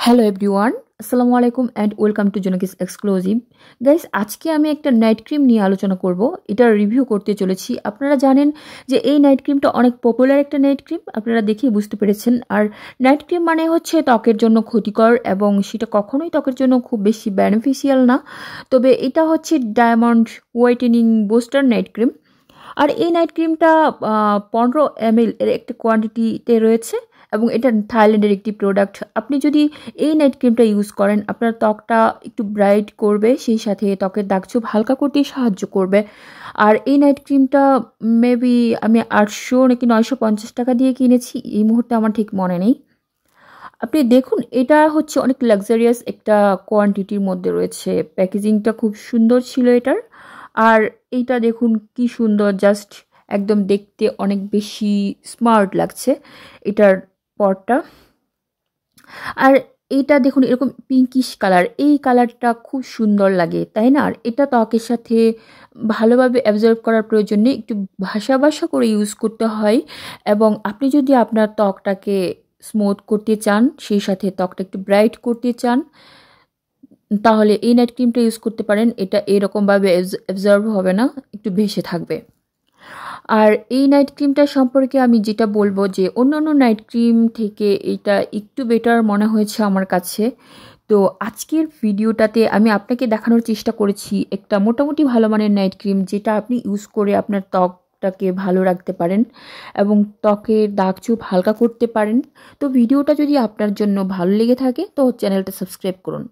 Hello everyone, আসসালামু আলাইকুম and welcome to Jonaki's exclusive. Guys, আজকে আমি একটা নাইট ক্রিম নিয়ে আলোচনা করব। এটার রিভিউ করতে চলেছি। আপনারা জানেন যে এই নাইট ক্রিমটা অনেক পপুলার একটা নাইট ক্রিম, আপনারা দেখেই বুঝতে পেরেছেন। আর নাইট ক্রিম মানে হচ্ছে ত্বকের জন্য ক্ষতিকর এবং সেটা কখনোই ত্বকের জন্য খুব বেশি বেনিফিশিয়াল না। তবে এটা হচ্ছে diamond whitening booster night cream. আর এই নাইট ক্রিমটা 15 ml এর একটা কোয়ান্টিটিতে রয়েছে এবং এটা থাইল্যান্ডের একটি প্রোডাক্ট। আপনি যদি এই নাইট ক্রিমটা ইউজ করেন, আপনার ত্বকটা একটু ব্রাইট করবে, সেই সাথে ত্বকের দাগছোপ হালকা করতে সাহায্য করবে। আর এই নাইট ক্রিমটা মেবি আমি 800 নাকি 950 টাকা দিয়ে কিনেছি, এই মুহূর্তে আমার ঠিক মনে নেই। আপনি দেখুন, এটা হচ্ছে অনেক লাক্সারিয়াস একটা কোয়ান্টিটির মধ্যে রয়েছে। প্যাকেজিংটা খুব সুন্দর ছিল এটার। আর এইটা দেখুন কি সুন্দর, জাস্ট একদম দেখতে অনেক বেশি স্মার্ট লাগছে এটার পটটা। আর এইটা দেখুন এরকম পিঙ্কিশ কালার, এই কালারটা খুব সুন্দর লাগে, তাই না? আর এটা ত্বকের সাথে ভালোভাবে অ্যাবজর্ব করার প্রয়োজন নেই, একটু ভাসা ভাসা করে ইউজ করতে হয়। এবং আপনি যদি আপনার ত্বকটাকে স্মুথ করতে চান, সেই সাথে ত্বকটা একটু ব্রাইট করতে চান, তাহলে এই নাইট ক্রিমটা ইউজ করতে পারেন। এটা এরকমভাবে অ্যাবজর্ব হবে না, একটু ভেসে থাকবে। আর এই নাইট ক্রিমটা সম্পর্কে আমি যেটা বলবো যে অন্যান্য নাইট ক্রিম থেকে এটা একটু বেটার মনে হয়েছে আমার কাছে। তো আজকের ভিডিওটাতে আমি আপনাকে দেখানোর চেষ্টা করেছি একটা মোটামুটি ভালো মানের নাইট ক্রিম, যেটা আপনি ইউজ করে আপনার ত্বকটাকে ভালো রাখতে পারেন এবং ত্বকের দাগছোপ হালকা করতে পারেন। তো ভিডিওটা যদি আপনার জন্য ভালো লেগে থাকে তো চ্যানেলটা সাবস্ক্রাইব করুন।